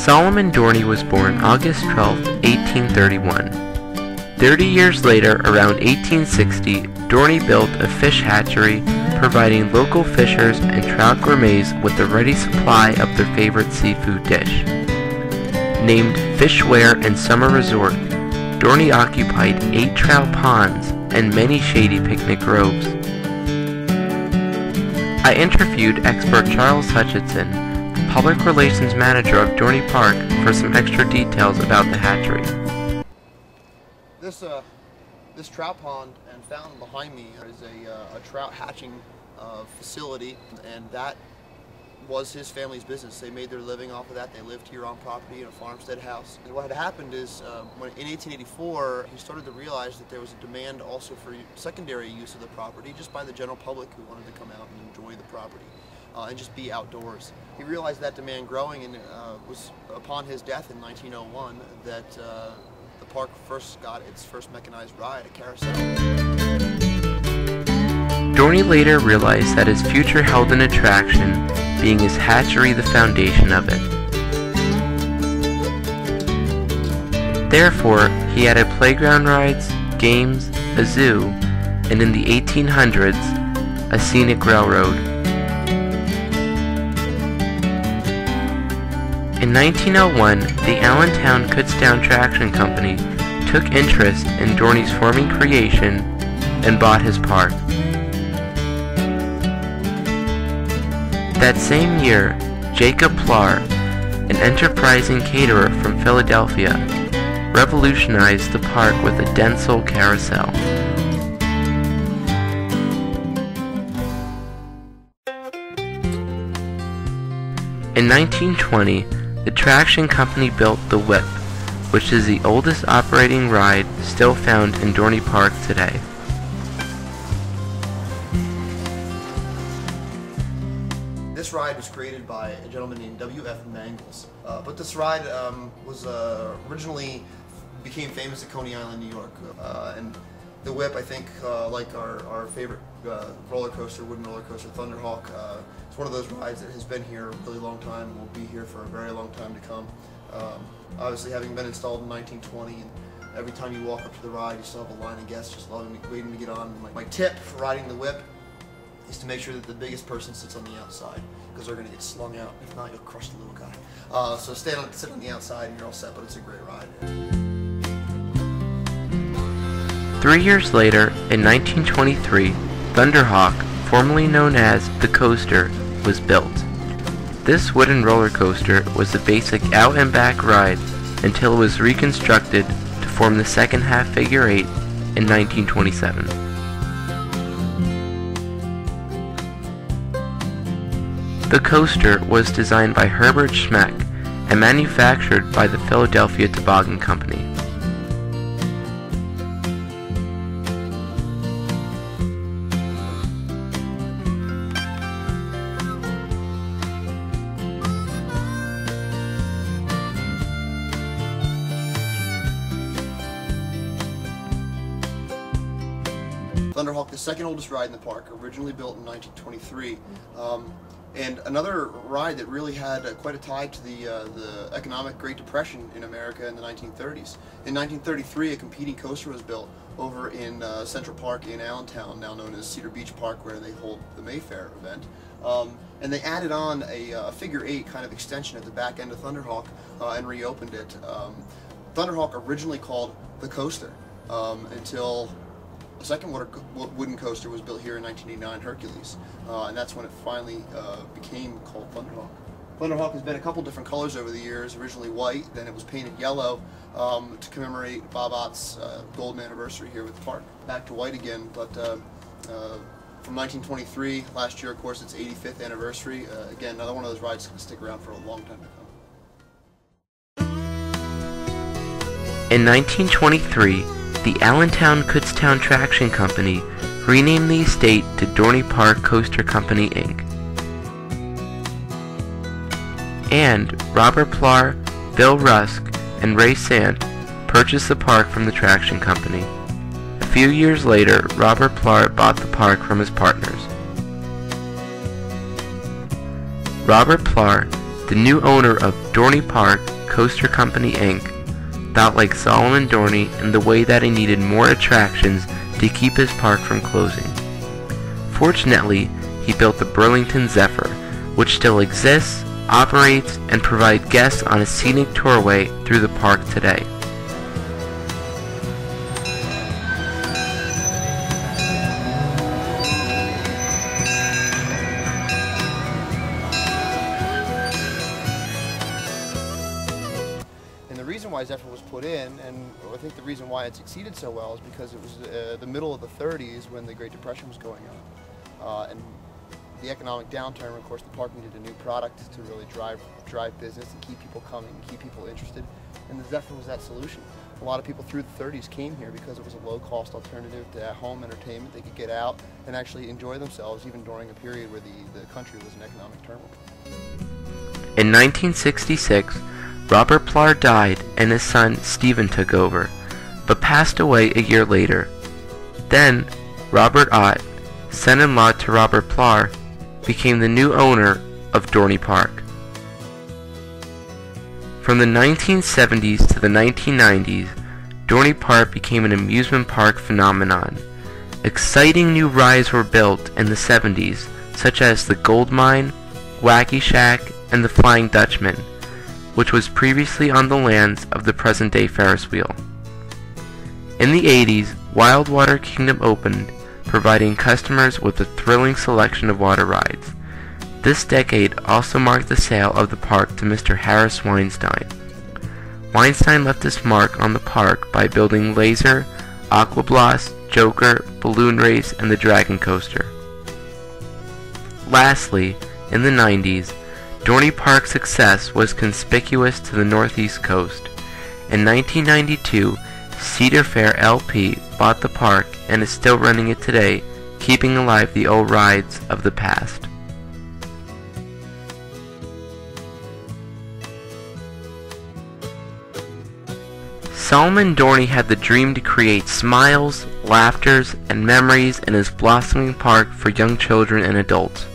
Solomon Dorney was born August 12, 1831. 30 years later, around 1860, Dorney built a fish hatchery, providing local fishers and trout gourmets with a ready supply of their favorite seafood dish. Named Fishware and Summer Resort, Dorney occupied 8 trout ponds and many shady picnic groves. I interviewed expert Charles Hutchinson, the public relations manager of Dorney Park, for some extra details about the hatchery. This trout pond and fountain behind me is a trout hatching facility, and that was his family's business. They made their living off of that. They lived here on property in a farmstead house. And what had happened is, in 1884, he started to realize that there was a demand also for secondary use of the property, just by the general public who wanted to come out and enjoy the property and just be outdoors. He realized that demand growing, and it was upon his death in 1901 that the park first got its first mechanized ride, a carousel. Dorney later realized that his future held an attraction, being his hatchery the foundation of it. Therefore, he added playground rides, games, a zoo, and in the 1800s, a scenic railroad. In 1901, the Allentown Kutztown Traction Company took interest in Dorney's forming creation and bought his park. That same year, Jacob Plar, an enterprising caterer from Philadelphia, revolutionized the park with a Denzel carousel. In 1920, the traction company built the Whip, which is the oldest operating ride still found in Dorney Park today. This ride was created by a gentleman named W.F. Mangles, but this ride was originally became famous at Coney Island, New York, and the Whip, I think, like our favorite roller coaster, wooden roller coaster, Thunderhawk, it's one of those rides that has been here a really long time and will be here for a very long time to come. Obviously, having been installed in 1920, and every time you walk up to the ride, you still have a line of guests just waiting to get on. My tip for riding the Whip is to make sure that the biggest person sits on the outside, because they're going to get slung out. If not, you'll crush the little guy. So sit on the outside and you're all set, but it's a great ride. 3 years later, in 1923, Thunderhawk, formerly known as the Coaster, was built. This wooden roller coaster was the basic out and back ride until it was reconstructed to form the second half figure 8 in 1927. The coaster was designed by Herbert Schmeck and manufactured by the Philadelphia Toboggan Company. Thunderhawk, the second oldest ride in the park, originally built in 1923, and another ride that really had quite a tie to the economic Great Depression in America in the 1930s. In 1933, a competing coaster was built over in Central Park in Allentown, now known as Cedar Beach Park, where they hold the Mayfair event. And they added on a figure 8 kind of extension at the back end of Thunderhawk and reopened it. Thunderhawk originally called the Coaster until the second wooden coaster was built here in 1989, Hercules, and that's when it finally became called Thunderhawk. Thunderhawk has been a couple different colors over the years, originally white, then it was painted yellow to commemorate Bob Ott's golden anniversary here with the park. Back to white again, but from 1923, last year of course its 85th anniversary, again another one of those rides that's going to stick around for a long time to come. In 1923, the Allentown Kutztown Traction Company renamed the estate to Dorney Park Coaster Company, Inc. And Robert Plar, Bill Rusk, and Ray Sant purchased the park from the Traction Company. A few years later, Robert Plar bought the park from his partners. Robert Plar the new owner of Dorney Park Coaster Company Inc. thought like Solomon Dorney in the way that he needed more attractions to keep his park from closing. Fortunately, he built the Burlington Zephyr, which still exists, operates, and provides guests on a scenic tourway through the park today. And the reason why Zephyr was put in, and I think the reason why it succeeded so well, is because it was the middle of the 30s when the Great Depression was going on. And the economic downturn, of course, the park needed a new product to really drive business and keep people coming and keep people interested. And the Zephyr was that solution. A lot of people through the 30s came here because it was a low-cost alternative to at-home entertainment. They could get out and actually enjoy themselves even during a period where the country was in economic turmoil. In 1966, Robert Plar died and his son Stephen took over, but passed away a year later. Then, Robert Ott, son-in-law to Robert Plar, became the new owner of Dorney Park. From the 1970s to the 1990s, Dorney Park became an amusement park phenomenon. Exciting new rides were built in the 70s, such as the Gold Mine, Wacky Shack, and the Flying Dutchman, which was previously on the lands of the present-day Ferris wheel. In the 80s, Wildwater Kingdom opened, providing customers with a thrilling selection of water rides. This decade also marked the sale of the park to Mr. Harris Weinstein. Weinstein left his mark on the park by building Laser, Aquabloss, Joker, Balloon Race, and the Dragon Coaster. Lastly, in the 90s, Dorney Park's success was conspicuous to the northeast coast. In 1992, Cedar Fair LP bought the park and is still running it today, keeping alive the old rides of the past. Solomon Dorney had the dream to create smiles, laughters, and memories in his blossoming park for young children and adults.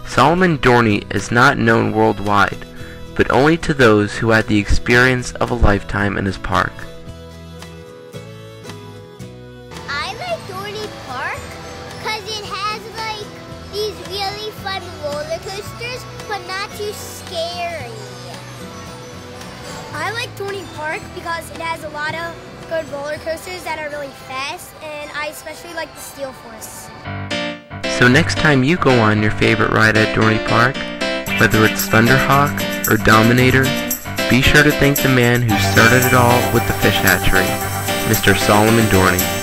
Solomon Dorney is not known worldwide, but only to those who had the experience of a lifetime in his park. I like Dorney Park because it has like these really fun roller coasters, but not too scary. I like Dorney Park because it has a lot of good roller coasters that are really fast, and I especially like the Steel Force. So next time you go on your favorite ride at Dorney Park, whether it's Thunderhawk or Dominator, be sure to thank the man who started it all with the fish hatchery, Mr. Solomon Dorney.